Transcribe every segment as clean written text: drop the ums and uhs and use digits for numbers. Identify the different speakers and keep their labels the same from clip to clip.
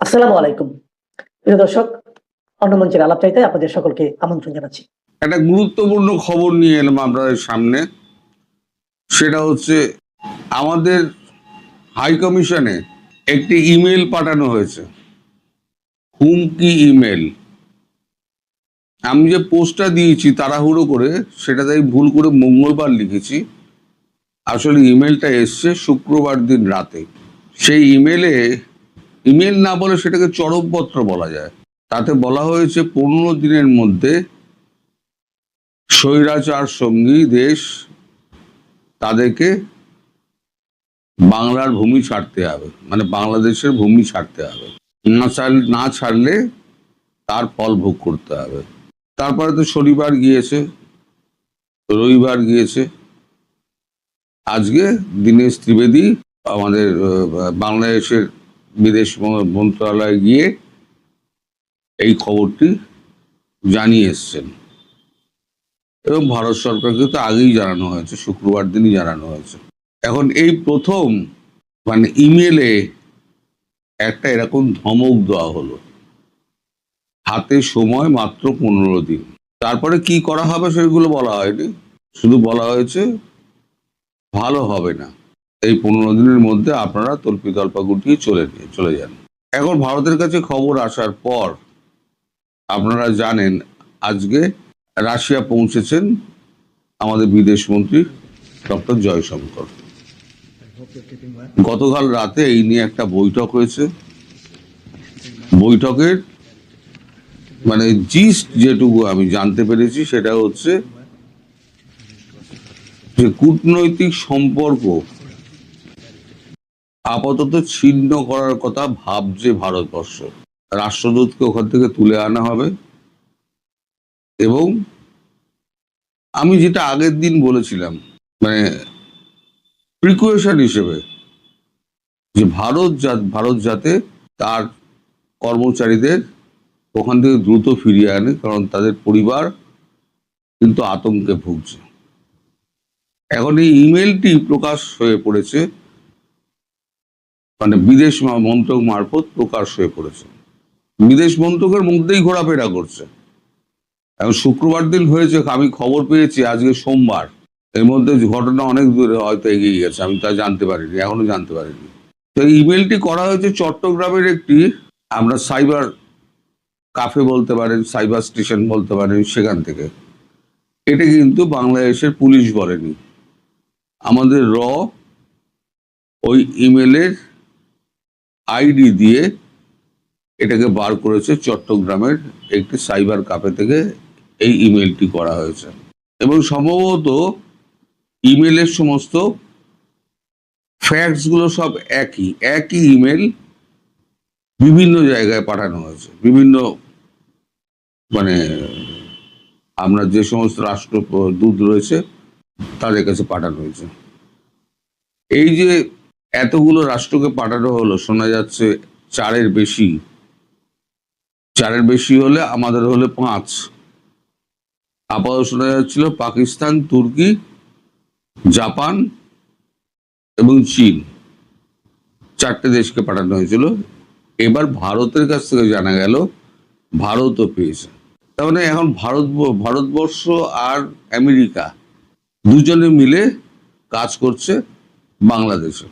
Speaker 1: আসসালামু আলাইকুম। প্রিয় দর্শক, অন্য মঞ্চের আলাপচারিতায় আপনাদের সকলকে আমন্ত্রণ জানাচ্ছি।
Speaker 2: একটা গুরুত্বপূর্ণ খবর নিয়ে এলাম আপনাদের সামনে। সেটা হচ্ছে আমাদের হাই কমিশনে একটি ইমেল পাঠানো হয়েছে, হুমকি ইমেল। আমি যে পোস্টটা দিয়েছি তাড়াহুড়ো করে, সেটাতে আমি ভুল করে মঙ্গলবার লিখেছি। আসলে ইমেলটা এসছে শুক্রবার দিন রাতে। সেই ইমেল না বলে সেটাকে চরমপত্র বলা যায়। তাতে বলা হয়েছে 15 দিনের মধ্যে স্বৈরাচার সঙ্গী দেশ তাদেরকে বাংলার ভূমি ছাড়তে হবে, মানে বাংলাদেশের ভূমি ছাড়তে হবে। না ছাড়লে তার ফল ভোগ করতে হবে। তারপরে তো শনিবার গিয়েছে, রবিবার গিয়েছে, আজকে দীনেশ ত্রিবেদী আমাদের বাংলাদেশের বিদেশ মন্ত্রণালয়ে গিয়ে এই খবরটি জানিয়ে এসছেন। এবং ভারত সরকারকে তো আগেই জানানো হয়েছে, শুক্রবার দিনই জানানো হয়েছে। এখন এই প্রথম মানে ইমেলে একটা এরকম ধমক দেওয়া হলো, হাতে সময় মাত্র 15 দিন। তারপরে কি করা হবে সেগুলো বলা হয়নি, শুধু বলা হয়েছে ভালো হবে না, এই 15 দিনের মধ্যে আপনারা তল্পিতল্পা গুটিয়ে চলে যান। এখন ভারতের কাছে খবর আসার পর আপনারা জানেন আজকে রাশিয়া পৌঁছেছেন আমাদের বিদেশ মন্ত্রী ডক্টর জয়শঙ্কর। গতকাল রাতে এই নিয়ে একটা বৈঠক হয়েছে। বৈঠকের মানে জিস্ট যেটুকু আমি জানতে পেরেছি সেটা হচ্ছে যে কূটনৈতিক সম্পর্ক আপাতত ছিন্ন করার কথা ভাবছে ভারতবর্ষ। রাষ্ট্রদূতকে ওখান থেকে তুলে আনা হবে এবং আমি যেটা আগের দিন বলেছিলাম, মানে প্রিকুয়েশন হিসেবে, যে ভারত যাতে তার কর্মচারীদের ওখান থেকে দ্রুত ফিরিয়ে আনে, কারণ তাদের পরিবার কিন্তু আতঙ্কে ভুগছে। এখন এই ইমেলটি প্রকাশ হয়ে পড়েছে, মানে বিদেশ মন্ত্রক মারফত প্রকাশ হয়ে পড়েছে, বিদেশ মন্ত্রকের মধ্যেই ঘোরাফেরা করছে। এখন শুক্রবার দিন হয়েছে, আমি খবর পেয়েছি আজকে সোমবার। এর মধ্যে ঘটনা অনেক দূরে হয়তো এগিয়ে গেছে, আমি তা জানতে পারিনি, এখনো জানতে পারিনি। তো ইমেলটি করা হয়েছে চট্টগ্রামের একটি, আমরা সাইবার কাফে বলতে পারেন, সাইবার স্টেশন বলতে পারেন, সেখান থেকে। এটা কিন্তু বাংলাদেশের পুলিশ বলেনি, আমাদের ওই ইমেলের আইডি দিয়ে এটাকে বার করেছে চট্টগ্রামের একটি সাইবার কাফে থেকে। এই ইমেলটি করা হয়েছে এবং সম্ভবত ইমেলের সমস্ত ফ্যাক্টস গুলো সব একই ইমেল বিভিন্ন জায়গায় পাঠানো হয়েছে, বিভিন্ন মানে আমরা যে সমস্ত রাষ্ট্রদূত রয়েছে তাদের কাছে পাঠানো হয়েছে। এই যে এতগুলো রাষ্ট্রকে পাঠানো হলো, শোনা যাচ্ছে 4-এর বেশি হলে আমাদের হলে 5। আপাতত শোনা যাচ্ছিল পাকিস্তান, তুর্কি, জাপান এবং চীন, 4টে দেশকে পাঠানো হয়েছিল। এবার ভারতের কাছ থেকে জানা গেল ভারতও পেয়েছে। তার মানে এখন ভারতবর্ষ আর আমেরিকা দুজনে মিলে কাজ করছে বাংলাদেশে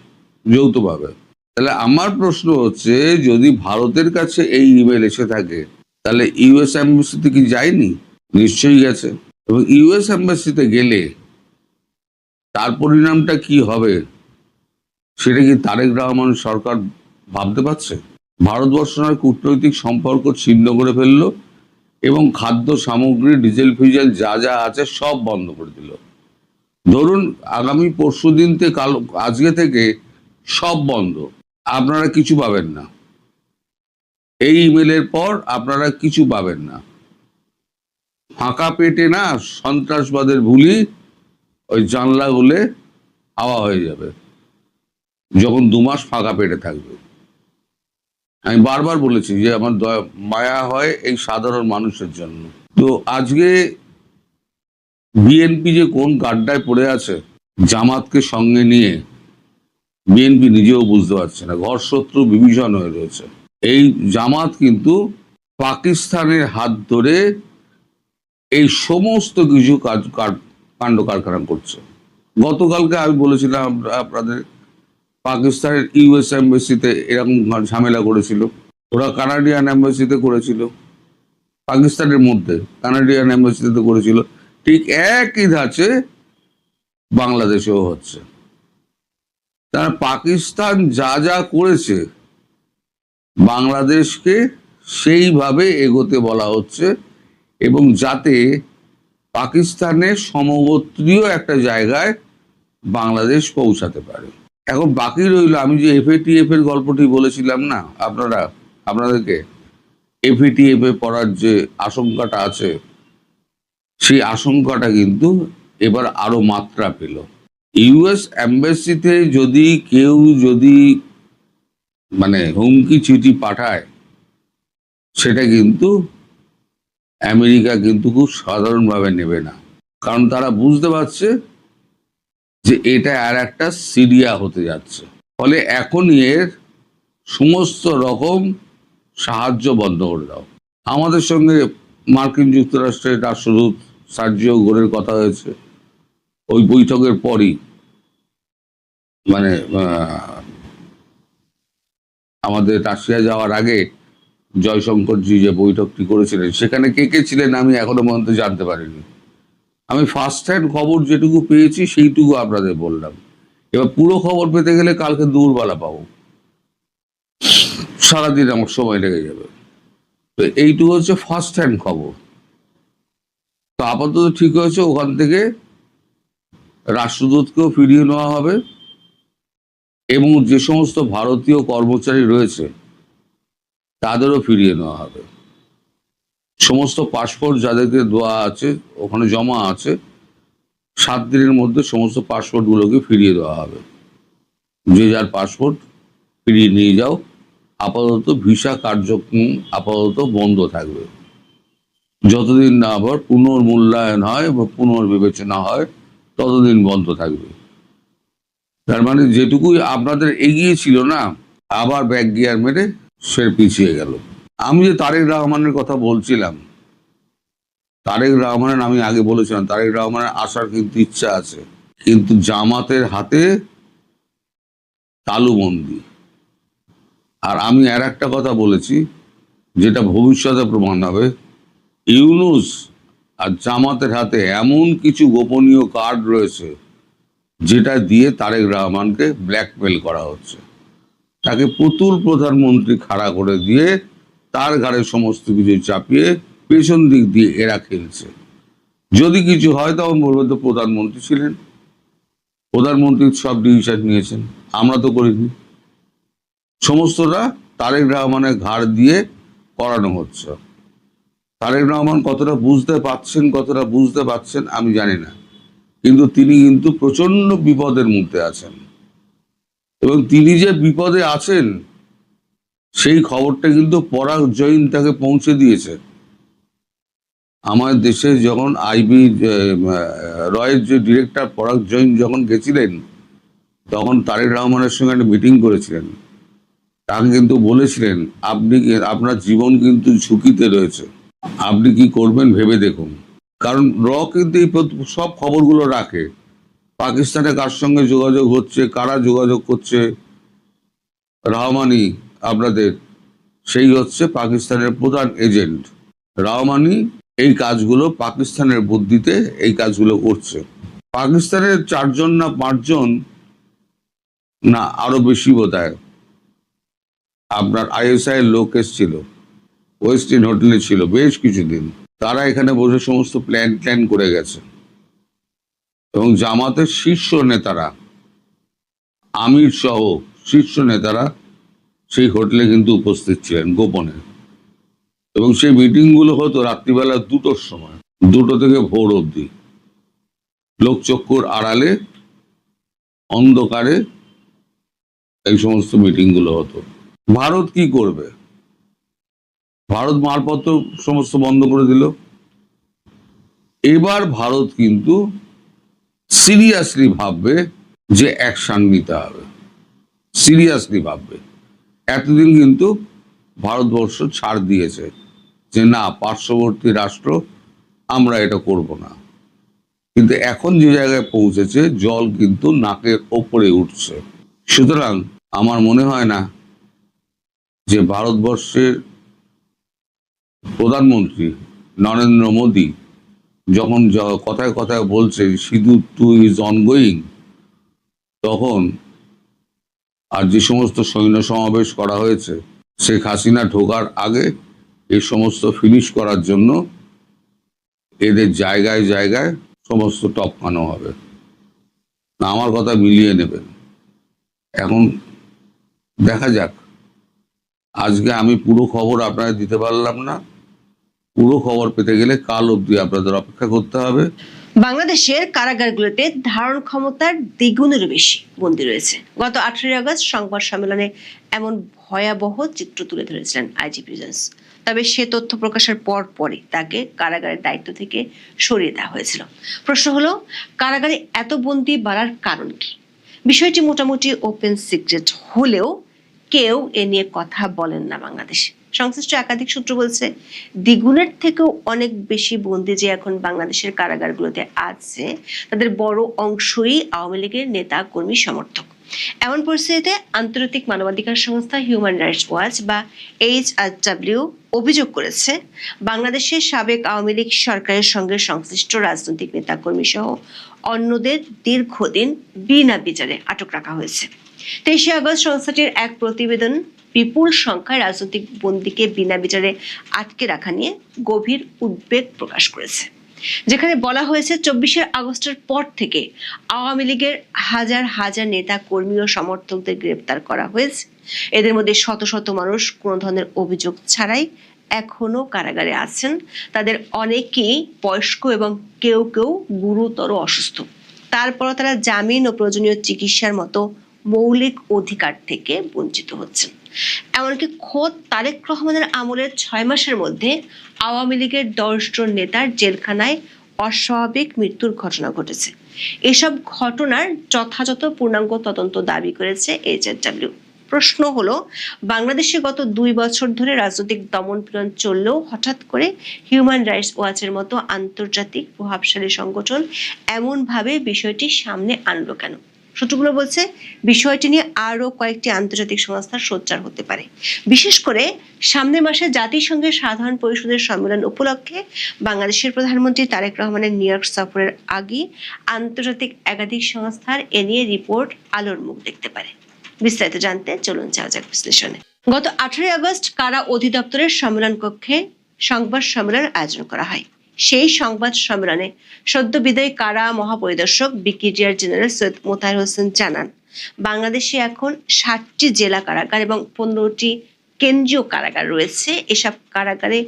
Speaker 2: যৌথভাবে। তাহলে আমার প্রশ্ন হচ্ছে, যদি ভারতের কাছে এই ইমেল এসে থাকে তাহলে ইউএস এম্বাসিতে কি যায়নি? নিশ্চয়ই গেছে। এবং ইউএস এম্বাসিতে গেলে তার পরিণামটা কি হবে সেটা কি তারেক রহমান সরকার ভাবতে পারছে? ভারতবর্ষ কূটনৈতিক সম্পর্ক ছিন্ন করে ফেললো এবং খাদ্য সামগ্রী, ডিজেল ফিজেল যা যা আছে সব বন্ধ করে দিল। ধরুন আগামী পরশুদিন থেকে আজকে থেকে সব বন্ধ, আপনারা কিছু পাবেন না। এই ইমেলের পর আপনারা কিছু পাবেন না। ফাঁকা পেটে না সন্ত্রাসবাদের বুলি ওই জানলা গুলে হাওয়া হয়ে যাবে যখন 2 মাস ফাঁকা পেটে থাকবে। আমি বারবার বলেছি যে আমার মায়া হয় এই সাধারণ মানুষের জন্য। তো আজকে বিএনপি যে কোন গাড্ডায় পড়ে আছে, জামাতকে সঙ্গে নিয়ে বিএনপি নিজেও বুঝতে পারছে না, ঘর শত্রু বিভীষণ হয়ে রয়েছে। এই জামাত কিন্তু পাকিস্তানের হাত ধরে এই সমস্ত কিছু কাণ্ড কারখানা করছে। গতকালকে আমি বলেছিলাম আপনাদের, পাকিস্তানের ইউএস এম্বাসিতে এরকম ঝামেলা করেছিল, ওরা কানাডিয়ান এম্বাসিতে করেছিল, পাকিস্তানের মধ্যে কানাডিয়ান এম্বাসিতে করেছিল, ঠিক একই ধাঁচে বাংলাদেশেও হচ্ছে। তারা পাকিস্তান যা যা করেছে বাংলাদেশকে সেইভাবে এগোতে বলা হচ্ছে, এবং যাতে পাকিস্তানের সমগোত্রীয় একটা জায়গায় বাংলাদেশ পৌঁছাতে পারে। এখন বাকি রইল, আমি যে এফএটিএফ এর গল্পটি বলেছিলাম না আপনাদেরকে, এফএটিএফ এ পড়ার যে আশঙ্কাটা আছে, সেই আশঙ্কাটা কিন্তু এবার আরো মাত্রা পেল। ইউএস এম্বাসিতে যদি কেউ মানে হুমকি চিঠি পাঠায়, সেটা কিন্তু আমেরিকা কিন্তু খুব সাধারণভাবে নেবে না, কারণ তারা বুঝতে পারছে যে এটা আর একটা সিরিয়া হতে যাচ্ছে। ফলে এখনই এর সমস্ত রকম সাহায্য বন্ধ করে দাও। আমাদের সঙ্গে মার্কিন যুক্তরাষ্ট্রের রাষ্ট্রদূত সার্জিও গোরের কথা হয়েছে ওই বৈঠকের পরই, মানে আমাদের রাশিয়া যাওয়ার আগে জয়শঙ্করজি যে বৈঠকটি করেছিলেন, সেখানে কে কে ছিলেন আমি এখনো পর্যন্ত জানতে পারিনি। আমি ফার্স্ট হ্যান্ড খবর যেটুকু পেয়েছি সেইটুকু আপনাদের বললাম। এবার পুরো খবর পেতে গেলে কালকে দুপুরবেলা পাবো, সারাদিন আমার সময় লেগে যাবে। তো এইটুকু হচ্ছে ফার্স্ট হ্যান্ড খবর। তো আপাতত ঠিক হয়েছে, ওখান থেকে রাষ্ট্রদূতকেও ফিরিয়ে নেওয়া হবে, এবং যে সমস্ত ভারতীয় কর্মচারী রয়েছে তাদেরও ফিরিয়ে নেওয়া হবে। সমস্ত পাসপোর্ট যাদেরকে দেওয়া আছে, ওখানে জমা আছে, 7 দিনের মধ্যে সমস্ত পাসপোর্টগুলোকে ফিরিয়ে দেওয়া হবে। যে যার পাসপোর্ট ফিরিয়ে নিয়ে যাও। আপাতত ভিসা কার্যক্রম আপাতত বন্ধ থাকবে, যতদিন না আবার পুনর্মূল্যায়ন হয় বা পুনর্বিবেচনা হয় ততদিন বন্ধ থাকবে। তার মানে যেটুকুই আপনাদের এগিয়ে ছিল না, আবার ব্যাক গিয়ার মেরে সে পিছিয়ে গেল। আমি যে তারেক রহমানের কথা বলছিলাম, তারেক রহমানের, আমি আগে বলেছিলাম তারেক রহমানের আসার কিন্তু ইচ্ছা আছে, কিন্তু জামাতের হাতে তালুবন্দি। আর আমি আর একটা কথা বলেছি, যেটা ভবিষ্যতে প্রমাণ হবে, ইউনূস আর জামাতের হাতে এমন কিছু গোপনীয় কার্ড রয়েছে যেটা দিয়ে তারেক রহমানকে ব্ল্যাকমেল করা হচ্ছে। তাকে পুতুল প্রধানমন্ত্রী খাড়া করে দিয়ে তার ঘাড়ে সমস্ত কিছু চাপিয়ে পেছন দিক দিয়ে এরা খেলছে। যদি কিছু হয় তখন বলবো তো প্রধানমন্ত্রী ছিলেন, প্রধানমন্ত্রী সব ডিসিশন নিয়েছেন, আমরা তো করিনি। সমস্তটা তারেক রহমানের ঘাড় দিয়ে করানো হচ্ছে। তারেক রহমান কতটা বুঝতে পারছেন আমি জানি না, কিন্তু তিনি কিন্তু প্রচন্ড বিপদের মধ্যে আছেন, এবং তিনি যে বিপদে আছেন সেই খবরটা কিন্তু পরাগ জৈন তাকে পৌঁছে দিয়েছে। আমাদের দেশে যখন আইবি রয়ের যে ডিরেক্টর পরাগ জৈন যখন গেছিলেন, তখন তারেক রহমানের সঙ্গে একটা মিটিং করেছিলেন। তাকে কিন্তু বলেছিলেন, আপনার জীবন কিন্তু ঝুঁকিতে রয়েছে, আপনি কি করবেন ভেবে দেখুন। কারণ কিন্তু এই সব খবরগুলো রাখে, পাকিস্তানে কার সঙ্গে যোগাযোগ হচ্ছে, কারা যোগাযোগ করছে, রহমানি আপনাদের সেই হচ্ছে পাকিস্তানের প্রধান এজেন্ট। রহমানি এই কাজগুলো পাকিস্তানের বুদ্ধিতে এই কাজগুলো করছে। পাকিস্তানের 4 জন না 5 জন না আরো বেশি বোধহয় আপনার আইএসআই এর লোক এসেছিল, ওয়েস্টিন হোটেলে ছিল বেশ কিছুদিন। তারা এখানে বসে সমস্ত প্ল্যান করে গেছে, এবং জামাতের শীর্ষ নেতারা, আমির সহ শীর্ষ নেতারা সেই হোটেলে কিন্তু উপস্থিত ছিলেন গোপনে। এবং সেই মিটিংগুলো হতো রাত্রিবেলা 2টোর সময়, 2টো থেকে ভোর অবধি, লোকচক্ষুর আড়ালে অন্ধকারে এই সমস্ত মিটিংগুলো হতো। ভারত কি করবে? ভারত মালপত্র সমস্ত বন্ধ করে দিল। এবার ভারত কিন্তু সিরিয়াসলি ভাববে যে অ্যাকশন নিতে হবে, সিরিয়াসলি ভাববে। এতদিন কিন্তু ভারতবর্ষ ছাড় দিয়েছে যে না, পার্শ্ববর্তী রাষ্ট্র, আমরা এটা করব না। কিন্তু এখন যে জায়গায় পৌঁছেছে, জল কিন্তু নাকের ওপরে উঠছে। সুতরাং আমার মনে হয় না যে ভারতবর্ষের প্রধানমন্ত্রী নরেন্দ্র মোদী যখন কথায় কথায় বলছে সিঁদুর টু ইজ অনগোয়িং, তখন আর যে সমস্ত সৈন্য সমাবেশ করা হয়েছে, শেখ হাসিনা ঢোকার আগে এই সমস্ত ফিনিশ করার জন্য এদের জায়গায় জায়গায় সমস্ত টপকানো হবে। না, আমার কথা মিলিয়ে নেবেন। এখন দেখা যাক। আজকে আমি পুরো খবর আপনাদের দিতে পারলাম না। পুরো খবর পেতে গেলে কাল অবধি আপনাদের অপেক্ষা করতে হবে।
Speaker 3: বাংলাদেশের কারাগারগুলোতে ধারণ ক্ষমতার দ্বিগুণেরও বেশি বন্দী রয়েছে। গত 18 আগস্ট সংবাদ সম্মেলনে এমন ভয়াবহ চিত্র তুলে ধরেছিলেন আইজি প্রিজেন্স। তবে সে তথ্য প্রকাশের পরই তাকে কারাগারের দায়িত্ব থেকে সরিয়ে দেওয়া হয়েছিল। প্রশ্ন হলো, কারাগারে এত বন্দী বাড়ার কারণ কি? বিষয়টি মোটামুটি ওপেন সিক্রেট হলেও কেউ এ নিয়ে কথা বলেন না বাংলাদেশে। সংশ্লিষ্ট একাধিক সূত্র বলছে, দ্বিগুণের থেকেও অনেক বেশি বন্দী যে এখন বাংলাদেশের কারাগারগুলোতে আছে, তাদের বড় অংশই আওয়ামী লীগের নেতা কর্মী সমর্থক। এমন পরিস্থিতিতে আন্তর্জাতিক মানবাধিকার সংস্থা হিউম্যান রাইটস ওয়াচ বা HRW অভিযোগ করেছে, বাংলাদেশের সাবেক আওয়ামী লীগ সরকারের সঙ্গে সংশ্লিষ্ট রাজনৈতিক নেতা কর্মী সহ অন্যদের দীর্ঘদিন বিনা বিচারে আটক রাখা হয়েছে। 23 আগস্ট সংস্থাটির এক প্রতিবেদন বিপুল সংখ্যায় রাজনৈতিক বন্দীকে বিনা বিচারে আটকে রাখা নিয়ে গভীর উদ্বেগ প্রকাশ করেছে, যেখানে বলা হয়েছে 24 আগস্টের পর থেকে আওয়ামী লীগের হাজার হাজার নেতা কর্মী ও সমর্থকদের গ্রেপ্তার করা হয়েছে। এদের মধ্যে শত শত মানুষ কোনো ধরনের অভিযোগ ছাড়াই এখনো কারাগারে আছেন। তাদের অনেকেই বয়স্ক এবং কেউ কেউ গুরুতর অসুস্থ। তারপরও তারা জামিন ও প্রয়োজনীয় চিকিৎসার মতো মৌলিক অধিকার থেকে বঞ্চিত হচ্ছেন। এমনকি খোদ তারেক রহমানের আমলের 6 মাসের মধ্যে আওয়ামী লীগের 10 জন নেতার জেলখানায় অস্বাভাবিক মৃত্যুর ঘটনা ঘটেছে। এসব ঘটনার যথাযথ পূর্ণাঙ্গ তদন্ত দাবি করেছে HRW। প্রশ্ন হলো, বাংলাদেশে গত 2 বছর ধরে রাজনৈতিক দমনপীড়ন চললেও হঠাৎ করে হিউম্যান রাইটস ওয়াচের মতো আন্তর্জাতিক প্রভাবশালী সংগঠন এমনভাবে বিষয়টি সামনে আনলো কেন? সূত্রগুলো বলছে, বিষয়টি নিয়ে আরো কয়েকটি আন্তর্জাতিক সংস্থার সোচ্চার হতে পারে। বিশেষ করে সামনের মাসে জাতিসংঘের সাধারণ পরিষদের সম্মেলন উপলক্ষে বাংলাদেশের প্রধানমন্ত্রী তারেক রহমানের নিউ ইয়র্ক সফরের আগে আন্তর্জাতিক একাধিক সংস্থার এ নিয়ে রিপোর্ট আলোর মুখ দেখতে পারে। বিস্তারিত জানতে চলুন যাওয়া যাক বিশ্লেষণে। গত 18 আগস্ট কারা অধিদপ্তরের সম্মেলন কক্ষে সংবাদ সম্মেলন আয়োজন করা হয়। সেই সংবাদ সম্মেলনে সদ্য বিদায়ী কারা মহাপরিদর্শক ব্রিগেডিয়ার জেনারেল সৈয়দ মোতাহার হোসেন জানান, বাংলাদেশে এখন 60টি জেলা কারাগার এবং 15টি কেন্দ্রীয় কারাগার রয়েছে। এসব কারাগারে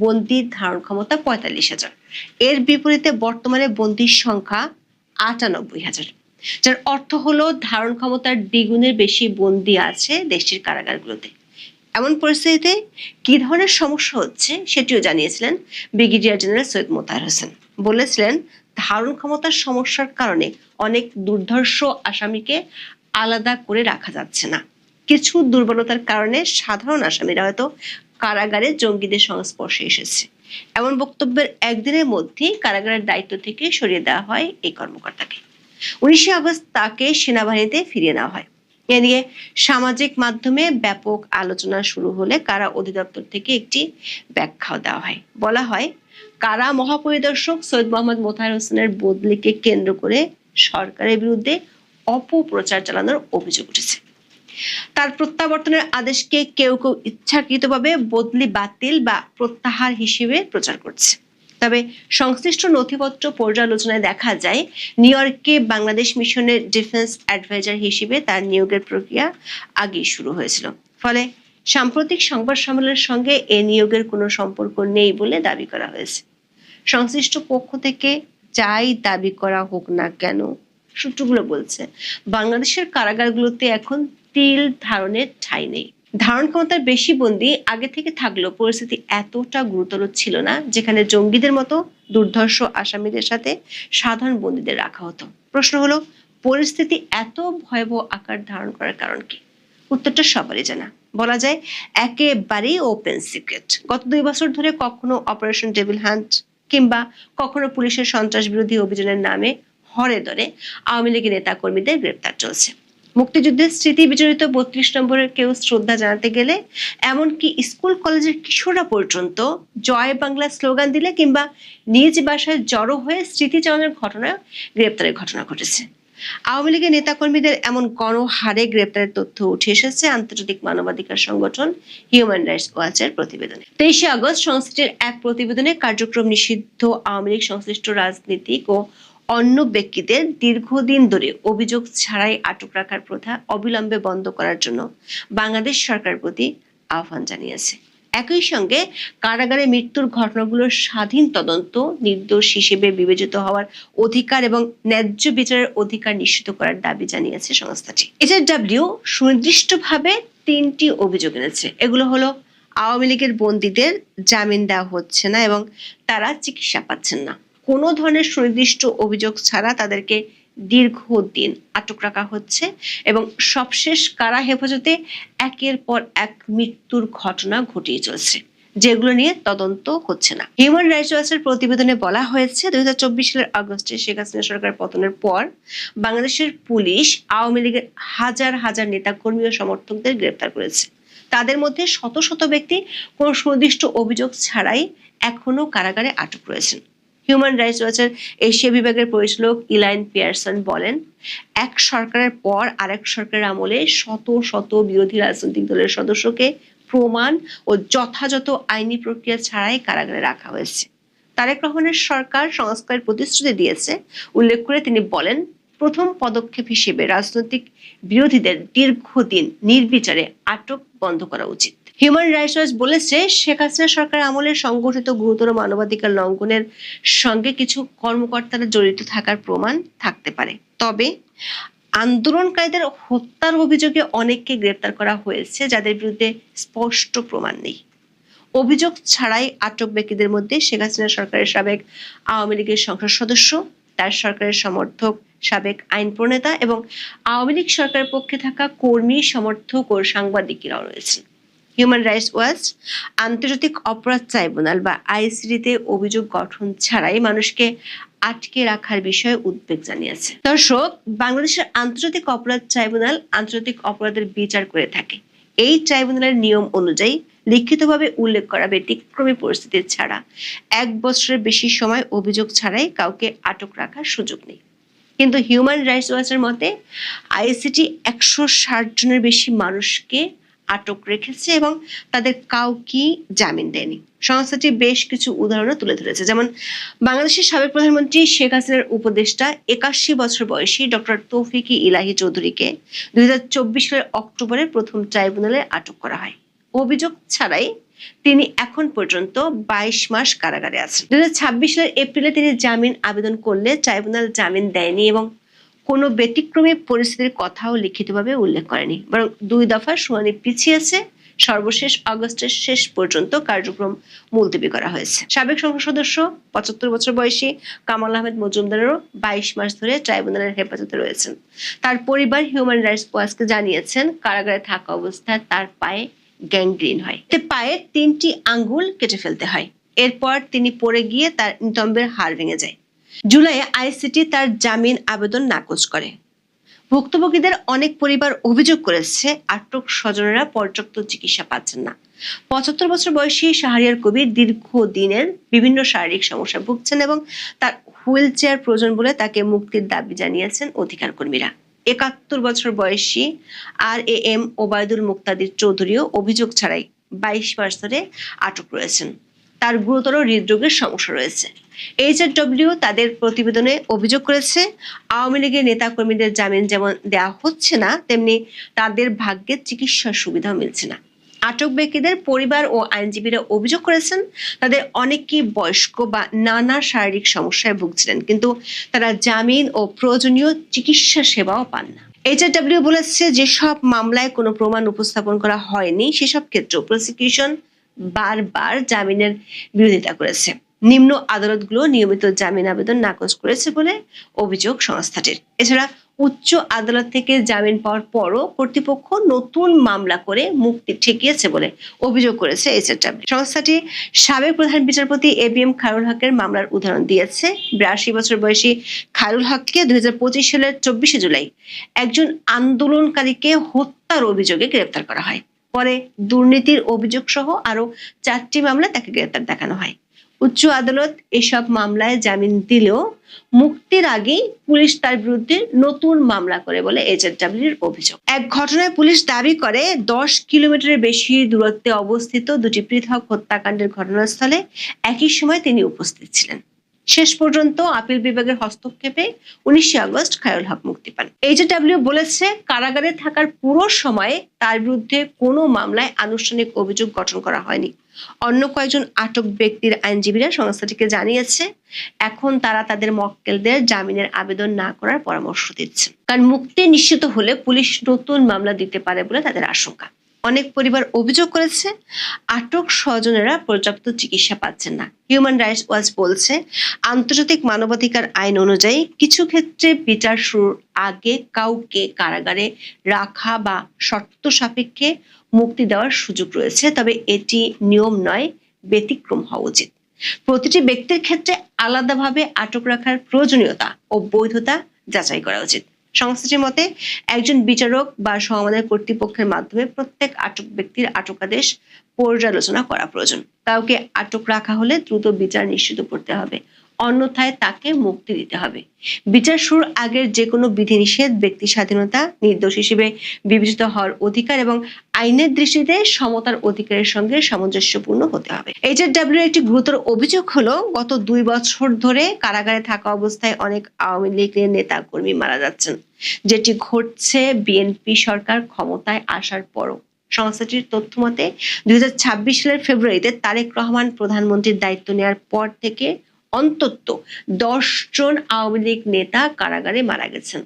Speaker 3: বন্দীর ধারণ ক্ষমতা 45,000। এর বিপরীতে বর্তমানে বন্দীর সংখ্যা 98,000, যার অর্থ হলো ধারণ ক্ষমতার দ্বিগুণের বেশি বন্দী আছে দেশটির কারাগারগুলোতে। এমন পরিস্থিতিতে কি ধরনের সমস্যা হচ্ছে সেটিও জানিয়েছিলেন ব্রিগেডিয়ার জেনারেল সৈয়দ মোতাহার হোসেন। বলেছিলেন, ধারণ ক্ষমতার সমস্যার কারণে অনেক দুর্ধর্ষ আসামিকে আলাদা করে রাখা যাচ্ছে না। কিছু দুর্বলতার কারণে সাধারণ আসামিরা হয়তো কারাগারে জঙ্গিদের সংস্পর্শে এসেছে। এমন বক্তব্যের একদিনের মধ্যেই কারাগারের দায়িত্ব থেকে সরিয়ে দেওয়া হয় এই কর্মকর্তাকে। 19 আগস্ট তাকে সেনাবাহিনীতে ফিরিয়ে নেওয়া হয়। এ নিয়ে সামাজিক মাধ্যমে ব্যাপক আলোচনা শুরু হলে কারা অধিদপ্তর থেকে একটি ব্যাখ্যাও দেওয়া হয়। বলা হয়, কারা মহাপরিদর্শক সৈয়দ মোহাম্মদ মোতাহার হোসেনের বদলিকে কেন্দ্র করে সরকারের বিরুদ্ধে অপপ্রচার চালানোর অভিযোগ উঠেছে। তার প্রত্যাবর্তনের আদেশকে কেউ কেউ ইচ্ছাকৃতভাবে বদলি বাতিল বা প্রত্যাহার হিসেবে প্রচার করছে। তবে সংশ্লিষ্ট নথিপত্র পর্যালোচনায় দেখা যায়, নিউ ইয়র্কে বাংলাদেশ মিশনের ডিফেন্স অ্যাডভাইজার হিসেবে তার নিয়োগের প্রক্রিয়া আগেই শুরু হয়েছিল। ফলে সাম্প্রতিক সংবাদ সম্মেলনের সঙ্গে এ নিয়োগের কোনো সম্পর্ক নেই বলে দাবি করা হয়েছে। সংশ্লিষ্ট পক্ষ থেকে যাই দাবি করা হোক না কেন, সূত্রগুলো বলছে, বাংলাদেশের কারাগারগুলোতে এখন তিল ধারণের ঠাঁই নেই। ধারণ ক্ষমতার বেশি বন্দী আগে থেকে থাকলেও পরিস্থিতি এতটা গুরুতর ছিল না, যেখানে জঙ্গিদের মতো দুর্ধর্ষ আসামিদের সাথে সাধারণ বন্দীদের রাখা হতো। প্রশ্ন হলো, পরিস্থিতি এত ভয়াবহ আকার ধারণ করার কারণ কি? উত্তরটা সবারই জানা, বলা যায় একেবারেই ওপেন সিক্রেট। গত 2 বছর ধরে কখনো অপারেশন ডেভিল হান্ট কিংবা কখনো পুলিশের সন্ত্রাস বিরোধী অভিযানের নামে হরে ধরে আওয়ামী লীগের নেতা কর্মীদের গ্রেপ্তার চলছে। মুক্তিযুদ্ধের স্মৃতি বিজড়িত 32 নম্বরের কেউ শ্রদ্ধা জানাতে গেলে, এমনকি স্কুল কলেজের কিশোররা পর্যন্ত জয় বাংলা স্লোগান দিলে কিংবা নিজ বাসায় জড়ো হয়ে স্মৃতিচারণের গ্রেপ্তারের ঘটনা ঘটেছে। আওয়ামী লীগের নেতাকর্মীদের এমন গণহারে গ্রেপ্তারের তথ্য উঠে এসেছে আন্তর্জাতিক মানবাধিকার সংগঠন হিউম্যান রাইটস ওয়াচের প্রতিবেদনে। 23 আগস্ট সংস্থাটির এক প্রতিবেদনে কার্যক্রম নিষিদ্ধ আওয়ামী লীগ সংশ্লিষ্ট রাজনীতিক ও অন্য ব্যক্তিদের দীর্ঘদিন ধরে অভিযোগ ছাড়াই আটক রাখার প্রথা অবিলম্বে বন্ধ করার জন্য বাংলাদেশ সরকারের প্রতি আহ্বান জানিয়েছে। একই সঙ্গে কারাগারে মৃত্যুর ঘটনাগুলোর স্বাধীন তদন্ত, নির্দোষ হিসেবে বিবেচিত হওয়ার অধিকার এবং ন্যায্য বিচারের অধিকার নিশ্চিত করার দাবি জানিয়েছে সংস্থাটি। এইচআরডব্লিউ সুনির্দিষ্টভাবে 3টি অভিযোগ এনেছে। এগুলো হলো আওয়ামী লীগের বন্দীদের জামিন দেওয়া হচ্ছে না এবং তারা চিকিৎসা পাচ্ছেন না। কোনো ধরনের সুনির্দিষ্ট অভিযোগ ছাড়া তাদেরকে দীর্ঘদিন আটক রাখা হচ্ছে এবং সবশেষ কারা হেফাজতে একের পর এক মৃত্যুর ঘটনা ঘটিয়ে চলছে, যেগুলো নিয়ে তদন্ত হচ্ছে না। হিউম্যান রাইটস ওয়াচের প্রতিবেদনে বলা হয়েছে 2024 সালের আগস্টে শেখ হাসিনা সরকার পতনের পর বাংলাদেশের পুলিশ আওয়ামী লীগের হাজার হাজার নেতা কর্মী ও সমর্থকদের গ্রেপ্তার করেছে। তাদের মধ্যে শত শত ব্যক্তি কোনো সুনির্দিষ্ট অভিযোগ ছাড়াই এখনো কারাগারে আটক রয়েছেন। হিউম্যান রাইটস ওয়াচের এশিয়া বিভাগের পরিচালক ইলাইন পিয়ারসন বলেন, এক সরকারের পর আরেক সরকারের আমলে শত শত বিরোধী রাজনৈতিক দলের সদস্যকে প্রমাণ ও যথাযথ আইনি প্রক্রিয়া ছাড়াই কারাগারে রাখা হয়েছে। তারেক রহমানের সরকার সংস্কারের প্রতিশ্রুতি দিয়েছে উল্লেখ করে তিনি বলেন, প্রথম পদক্ষেপ হিসেবে রাজনৈতিক বিরোধীদের দীর্ঘদিন নির্বিচারে আটক বন্ধ করা উচিত। হিউম্যান রাইটস ওয়াচ বলেছে, শেখ হাসিনা সরকার আমলে সংগঠিত গুরুতর মানবাধিকার লঙ্ঘনের সঙ্গে কিছু কর্মকর্তারা জড়িত থাকার প্রমাণ থাকতে পারে, তবে আন্দোলনকারীদের হত্যার অভিযোগে অনেককে গ্রেপ্তার করা হয়েছে যাদের বিরুদ্ধে স্পষ্ট প্রমাণ নেই। অভিযোগ ছাড়াই আটক ব্যক্তিদের মধ্যে শেখ হাসিনা সরকারের সাবেক আওয়ামী লীগের সংসদ সদস্য, তার সরকারের সমর্থক, সাবেক আইন প্রণেতা এবং আওয়ামী লীগ সরকারের পক্ষে থাকা কর্মী, সমর্থক ও সাংবাদিকেরাও রয়েছেন। হিউম্যান রাইটস ওয়াচ আন্তর্জাতিক অপরাধ ট্রাইব্যুনাল বা আইসিটিতে অভিযোগ গঠন ছাড়াই মানুষকে আটকে রাখার বিষয়ে উদ্বেগ জানিয়েছে। দর্শক, বাংলাদেশের আন্তর্জাতিক অপরাধ ট্রাইব্যুনাল আন্তর্জাতিক অপরাধের বিচার করে থাকে। এই ট্রাইব্যুনালের নিয়ম অনুযায়ী লিখিতভাবে উল্লেখ করা ব্যতিক্রমী পরিস্থিতি ছাড়া 1 বছরের বেশি সময় অভিযোগ ছাড়াই কাউকে আটক রাখার সুযোগ নেই। কিন্তু হিউম্যান রাইটস ওয়াচের মতে আইসিটি 160 জনের বেশি মানুষকে আটক রেখেছে এবং তাদের কাউকে জামিন দেয়নি। সংস্থাটি বেশ কিছু উদাহরণ তুলে ধরেছে, যেমন বাংলাদেশের সাবেক প্রধানমন্ত্রী শেখ হাসিনার উপদেষ্টা 81 বছর বয়সী ডক্টর তৌফিক-ই ইলাহি চৌধুরীকে 2024 সালের অক্টোবরে প্রথম ট্রাইব্যুনালে আটক করা হয়। অভিযোগ ছাড়াই তিনি এখন পর্যন্ত 22 মাস কারাগারে আছেন। 2026 সালের এপ্রিলে তিনি জামিন আবেদন করলে ট্রাইব্যুনাল জামিন দেয়নি এবং কোনো ব্যতিক্রমী পরিস্থিতির কথাও লিখিতভাবে উল্লেখ করেনি, বরং 2 দফা শুনানি পিছিয়েছে। সর্বশেষ আগস্টের শেষ পর্যন্ত কার্যক্রম মুলতবি করা হয়েছে। সাবেক সংসদ সদস্য 75 বছর বয়সী কামাল আহমেদ মজুমদারেরও 22 মাস ধরে ট্রাইব্যুনালের হেফাজতে রয়েছেন। তার পরিবার হিউম্যান রাইটস ওয়াচকে জানিয়েছেন, কারাগারে থাকা অবস্থায় তার পায়ে গ্যাংগ্রিন হয়, পায়ের 3টি আঙ্গুল কেটে ফেলতে হয়। এরপর তিনি পড়ে গিয়ে তার নিতম্বের হাড় ভেঙে যায়। জুলাইয়ে আইসিটি তার জামিন আবেদন নাকচ করে। ভুক্তভোগীদের অনেক পরিবার অভিযোগ করেছে আটক স্বজনেরা পর্যাপ্ত চিকিৎসা পাচ্ছেন না। 75 বছর বয়সী শাহরিয়ার কবির দীর্ঘদিনের বিভিন্ন শারীরিক সমস্যা ভুগছেন এবং তার হুইল চেয়ার প্রয়োজন বলে তাকে মুক্তির দাবি জানিয়েছেন অধিকার কর্মীরা। 71 বছর বয়সী RAM ওবায়দুল মুক্তাদির চৌধুরীও অভিযোগ ছাড়াই 22 মাস ধরে আটক রয়েছেন। তার গুরুতর হৃদরোগের সমস্যা রয়েছে। এইচআরডব্লিউ তাদের প্রতিবেদনে অভিযোগ করেছে, আওয়ামী লীগের নেতাকর্মীদের জামিন যেমন দেওয়া হচ্ছে না, তেমনি তাদের ভাগ্যে চিকিৎসার সুবিধাও মিলছে না। আটক ব্যক্তিদের পরিবার ও আইনজীবীরা অভিযোগ করেছেন, তাদের অনেকেই বয়স্ক বা নানা শারীরিক সমস্যায় ভুগছিলেন, কিন্তু তারা জামিন ও প্রয়োজনীয় চিকিৎসা সেবাও পান না। এইচআরডব্লিউ বলেছে, যেসব মামলায় কোনো প্রমাণ উপস্থাপন করা হয়নি সেসব ক্ষেত্রেও প্রসিকিউশন বারবার জামিনের বিরোধিতা করেছে। নিম্ন আদালতগুলো নিয়মিত জামিন আবেদন নাকচ করেছে বলে অভিযোগ সংস্থাটির। এছাড়া উচ্চ আদালত থেকে জামিন পাওয়ার পরও কর্তৃপক্ষ নতুন মামলা করে মুক্তি ঠেকিয়েছে বলে অভিযোগ করেছে এইচআরডব্লিউ। সংস্থাটি সাবেক প্রধান বিচারপতি এবিএম খায়রুল হকের মামলার উদাহরণ দিয়েছে। 82 বছর বয়সী খায়রুল হককে 2025 সালের 24শে জুলাই একজন আন্দোলনকারীকে হত্যার অভিযোগে গ্রেপ্তার করা হয়। পরে দুর্নীতির অভিযোগ সহ আরো 4টি মামলায় তাকে গ্রেপ্তার দেখানো হয়। উচ্চ আদালত এসব মামলায় জামিন দিলেও মুক্তির আগেই পুলিশ তার বিরুদ্ধে নতুন মামলা করে বলে এইচআরডব্লিউর অভিযোগ। এক ঘটনায় পুলিশ দাবি করে 10 কিলোমিটারের বেশি দূরত্বে অবস্থিত দুটি পৃথক হত্যাকাণ্ডের ঘটনাস্থলে একই সময় তিনি উপস্থিত ছিলেন। শেষ পর্যন্ত আপিল বিভাগের হস্তক্ষেপে 19 আগস্ট খায়রুল হক মুক্তি পান। এইচআরডব্লিউ বলেছে, কারাগারে থাকার পুরো সময়ে তার বিরুদ্ধে কোনো মামলায় আনুষ্ঠানিক অভিযোগ গঠন করা হয়নি। অন্য কয়েকজন আটক ব্যক্তির আইনজীবীরা সংস্থাটিকে জানিয়েছে, এখন তারা তাদের মক্কেলদের জামিনের আবেদন না করার পরামর্শ দিচ্ছে, কারণ মুক্তি নিশ্চিত হলে পুলিশ নতুন মামলা দিতে পারে বলে তাদের আশঙ্কা। অনেক পরিবার অভিযোগ করেছে, আটক স্বজনেরা পর্যাপ্ত চিকিৎসা পাচ্ছেন না। হিউম্যান রাইটস ওয়াচ বলছে, আন্তর্জাতিক মানবাধিকার আইন অনুযায়ী কিছু ক্ষেত্রে বিচার শুরুর আগে কাউকে কারাগারে রাখা বা শর্ত সাপেক্ষে মুক্তি দেওয়ার সুযোগ রয়েছে, তবে এটি নিয়ম নয়, ব্যতিক্রম হওয়া উচিত। প্রতিটি ব্যক্তির ক্ষেত্রে আলাদাভাবে আটক রাখার প্রয়োজনীয়তা ও বৈধতা যাচাই করা উচিত। সংস্থাটির মতে, একজন বিচারক বা সমাধান কর্তৃপক্ষের মাধ্যমে প্রত্যেক আটক ব্যক্তির আটকাদেশ পর্যালোচনা করা প্রয়োজন। কাউকে আটক রাখা হলে দ্রুত বিচার নিশ্চিত করতে হবে, অন্যথায় তাকে মুক্তি দিতে হবে। বিচার শুরুর আগের যে কোনো বিধিনিষেধ ব্যক্তি স্বাধীনতা, নির্দোষ হিসেবে বিবেচিত হওয়ার অধিকার এবং আইনের দৃষ্টিতে সমতার অধিকারের সঙ্গে সামঞ্জস্যপূর্ণ হতে হবে। এইচআরডব্লিউর একটি গুরুতর অভিযোগ হলো, গত 2 বছর ধরে কারাগারে থাকা অবস্থায় অনেক আওয়ামী লীগের নেতা কর্মী মারা যাচ্ছেন, যেটি ঘটছে বিএনপি সরকার ক্ষমতায় আসার পরও। সংস্থাটির তথ্য মতে 2026 সালের ফেব্রুয়ারিতে তারেক রহমান প্রধানমন্ত্রীর দায়িত্ব নেওয়ার পর থেকে অন্তত 10 জন আওয়ামী লীগ নেতা কারাগারে মারা গেছেন।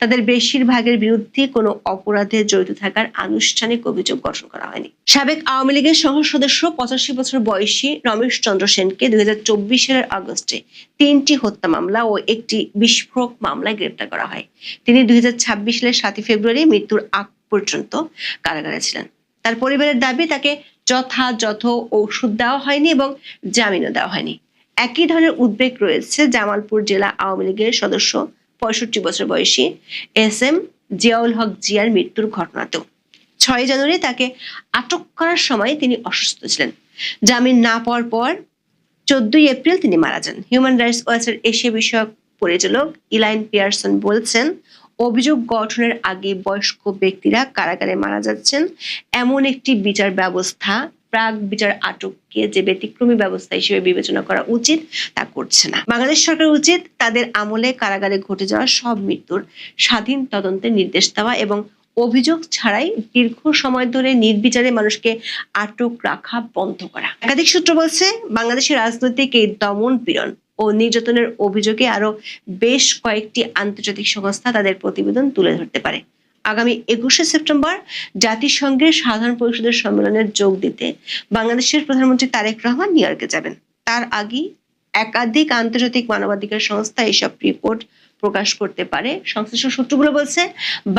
Speaker 3: তাদের বেশিরভাগের বিরুদ্ধে কোনো অপরাধে জড়িত থাকার আনুষ্ঠানিক অভিযোগ গঠন করা হয়নি। সাবেক আওয়ামী লীগের সংসদ সদস্য 85 বছর বয়সী রমেশ চন্দ্র সেনকে 2024 সালের আগস্টে 3টি হত্যা মামলা ও একটি বিস্ফোরক মামলায় গ্রেপ্তার করা হয়। তিনি 2026 সালের 7 ফেব্রুয়ারি মৃত্যুর আগ পর্যন্ত কারাগারে ছিলেন। তার পরিবারের দাবি, তাকে যথাযথ ঔষধ দেওয়া হয়নি এবং জামিনও দেওয়া হয়নি। একই ধরনের উদ্বেগ রয়েছে জামালপুর জেলা আওয়ামী লীগের সদস্য 65 বছর বয়সী এসএম জিয়াউল হক জিয়ার মৃত্যুর ঘটনাতেও। 6 জানুয়ারি তাকে আটক করার সময় তিনি অসুস্থ ছিলেন। জামিন না পাওয়ার পর 14 এপ্রিল তিনি মারা যান। হিউম্যান রাইটস ওয়াচের এশিয়া বিষয়ক পরিচালক ইলাইন পিয়ারসন বলছেন, অভিযোগ গঠনের আগে বয়স্ক ব্যক্তিরা কারাগারে মারা যাচ্ছেন, এমন একটি বিচার ব্যবস্থা প্রাক বিচার আটককে যে ব্যতিক্রমী ব্যবস্থা হিসেবে বিবেচনা করা উচিত তা করছে না। বাংলাদেশ সরকার উচিত তাদের আমলে কারাগারে ঘটে যাওয়া সব মৃত্যুর স্বাধীন তদন্তের নির্দেশ দেওয়া এবং অভিযোগ ছাড়াই দীর্ঘ সময় ধরে নির্বিচারে মানুষকে আটক রাখা বন্ধ করা। একাধিক সূত্র বলছে, বাংলাদেশের রাজনৈতিক এই দমন পীড়ন ও নির্যাতনের অভিযোগে আরো বেশ কয়েকটি আন্তর্জাতিক সংস্থা তাদের প্রতিবেদন তুলে ধরতে পারে। আগামী 21শে সেপ্টেম্বর জাতিসংঘের সাধারণ পরিষদের সম্মেলনে যোগ দিতে বাংলাদেশের প্রধানমন্ত্রী তারেক রহমান নিউ ইয়র্কে যাবেন। তার আগে একাধিক আন্তর্জাতিক মানবাধিকার সংস্থা এসব রিপোর্ট প্রকাশ করতে পারে। সংশ্লিষ্ট সূত্রগুলো বলছে,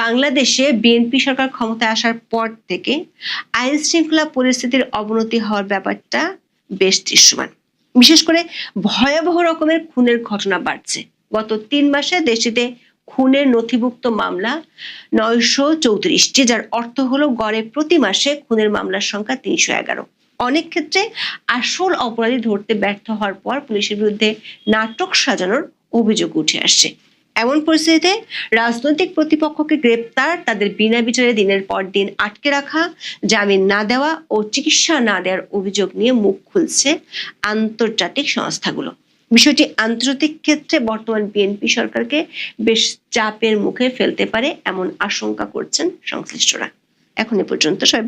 Speaker 3: বাংলাদেশে বিএনপি সরকার ক্ষমতায় আসার পর থেকে আইন শৃঙ্খলা পরিস্থিতির অবনতি হওয়ার ব্যাপারটা বেশ দৃশ্যমান। বিশেষ করে ভয়াবহ রকমের খুনের ঘটনা বাড়ছে। গত 3 মাসে দেশটিতে খুনের নথিভুক্ত মামলা 934টি, যার অর্থ হলো গড়ে প্রতি মাসে খুনের মামলার সংখ্যা 311। অনেক ক্ষেত্রে আসল অপরাধী ধরতে ব্যর্থ হওয়ার পর পুলিশের বিরুদ্ধে নাটক সাজানোর অভিযোগ উঠে আসছে। এমন পরিস্থিতিতে রাজনৈতিক প্রতিপক্ষকে গ্রেপ্তার, তাদের বিনা বিচারে দিনের পর দিন আটকে রাখা, জামিন না দেওয়া ও চিকিৎসা না দেওয়ার অভিযোগ নিয়ে মুখ খুলছে আন্তর্জাতিক সংস্থাগুলো। বিষয়টি আন্তর্জাতিক ক্ষেত্রে বর্তমান বিএনপি সরকারকে বেশ চাপের মুখে ফেলতে পারে এমন আশঙ্কা করছেন সংশ্লিষ্টরা। এখন এ পর্যন্ত সবাই